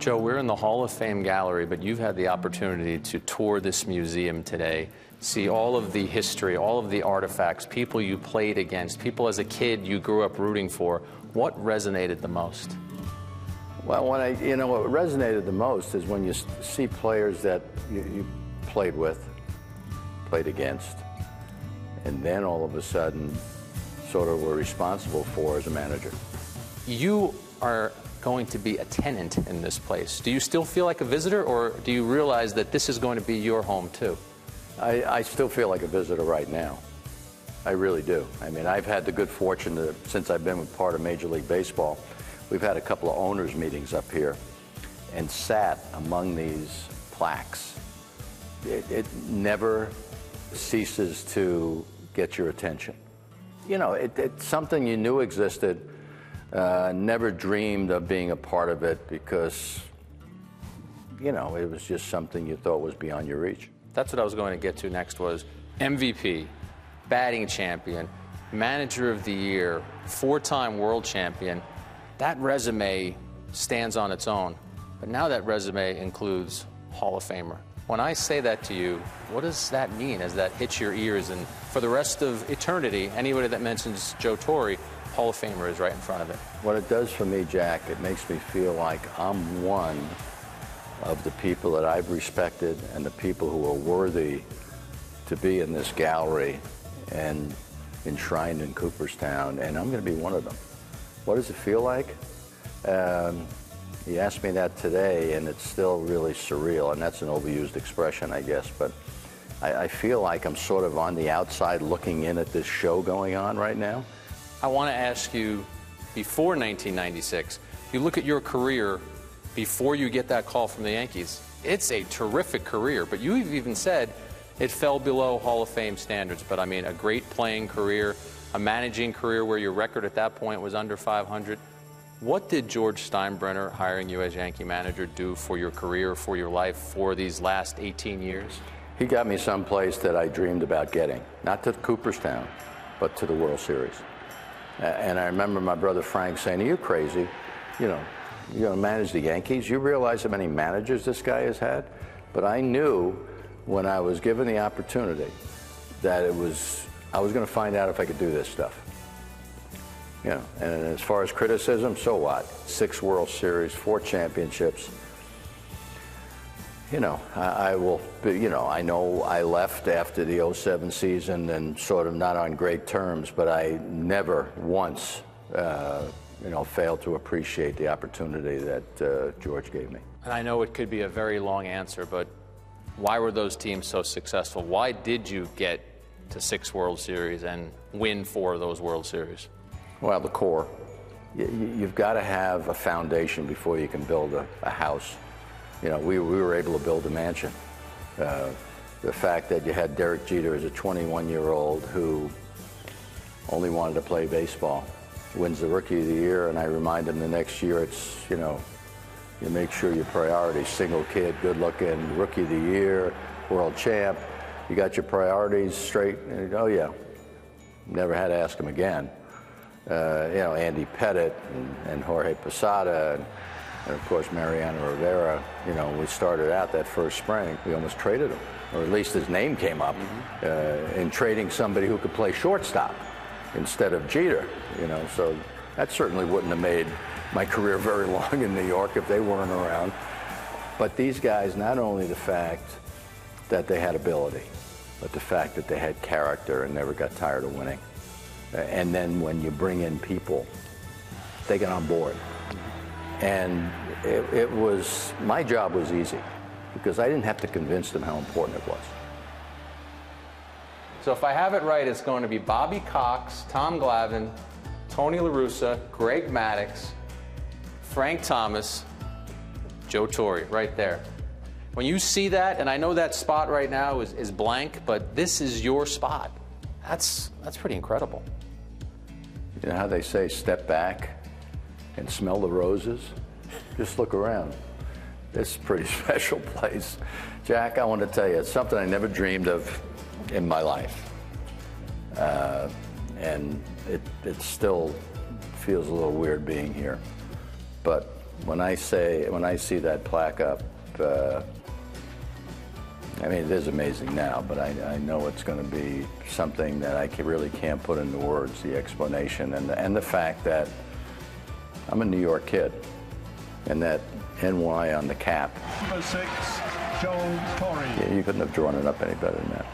Joe, we're in the Hall of Fame gallery, but you've had the opportunity to tour this museum today, see all of the history, all of the artifacts, people you played against, people as a kid you grew up rooting for. What resonated the most? Well, what resonated the most is when you see players that you played with, played against, and then all of a sudden sort of were responsible for as a manager. You are going to be a tenant in this place. Do you still feel like a visitor, or do you realize that this is going to be your home too? I still feel like a visitor right now. I really do. I mean, I've had the good fortune to, since I've been part of Major League Baseball, we've had a couple of owners' meetings up here and sat among these plaques. It never ceases to get your attention. You know, it's something you knew existed, never dreamed of being a part of it because, you know, it was just something you thought was beyond your reach. That's what I was going to get to next, was MVP, batting champion, manager of the year, four-time world champion. That resume stands on its own, but now that resume includes Hall of Famer. When I say that to you, what does that mean as that hits your ears? And for the rest of eternity, anybody that mentions Joe Torre, Hall of Famer is right in front of it. What it does for me, Jack, it makes me feel like I'm one of the people that I've respected and the people who are worthy to be in this gallery and enshrined in Cooperstown, and I'm going to be one of them. What does it feel like? You asked me that today, and it's still really surreal, and that's an overused expression, I guess, but I feel like I'm sort of on the outside looking in at this show going on right now. I want to ask you, before 1996, you look at your career before you get that call from the Yankees. It's a terrific career, but you've even said it fell below Hall of Fame standards. But I mean, a great playing career, a managing career where your record at that point was under 500. What did George Steinbrenner hiring you as Yankee manager do for your career, for your life, for these last 18 years? He got me someplace that I dreamed about getting, not to Cooperstown, but to the World Series. And I remember my brother Frank saying, "Are you crazy? You know, you're going to manage the Yankees? You realize how many managers this guy has had?" But I knew when I was given the opportunity that I was going to find out if I could do this stuff. You know, and as far as criticism, so what? 6 World Series, 4 championships. You know, I will, you know I left after the '07 season and sort of not on great terms, but I never once, you know, failed to appreciate the opportunity that George gave me. And I know it could be a very long answer, but why were those teams so successful? Why did you get to 6 World Series and win 4 of those World Series? Well, the core. You've got to have a foundation before you can build a house. You know, we were able to build a mansion. The fact that you had Derek Jeter as a 21-year-old who only wanted to play baseball, wins the Rookie of the Year, and I remind him the next year it's, you know, you make sure your priorities, single kid, good looking, Rookie of the Year, world champ, you got your priorities straight, and, oh yeah, never had to ask him again. You know, Andy Pettitte and Jorge Posada, and of course Mariano Rivera. You know, when we started out that first spring, we almost traded him, or at least his name came up in trading somebody who could play shortstop instead of Jeter. You know, so that certainly wouldn't have made my career very long in New York if they weren't around. But these guys, not only the fact that they had ability, but the fact that they had character and never got tired of winning. And then when you bring in people, they get on board. And it was, my job was easy because I didn't have to convince them how important it was. So if I have it right, it's going to be Bobby Cox, Tom Glavine, Tony La Russa, Greg Maddux, Frank Thomas, Joe Torre, right there. When you see that, and I know that spot right now is blank, but this is your spot. That's pretty incredible. You know how they say, step back and smell the roses? Just look around. This is a pretty special place. Jack, I want to tell you, it's something I never dreamed of in my life. And it still feels a little weird being here. But when I see that plaque up, I mean, it is amazing now, but I know it's going to be something that I really can't put into words, the explanation, and the fact that I'm a New York kid, and that NY on the cap. Number 6, Joe Torre. Yeah, you couldn't have drawn it up any better than that.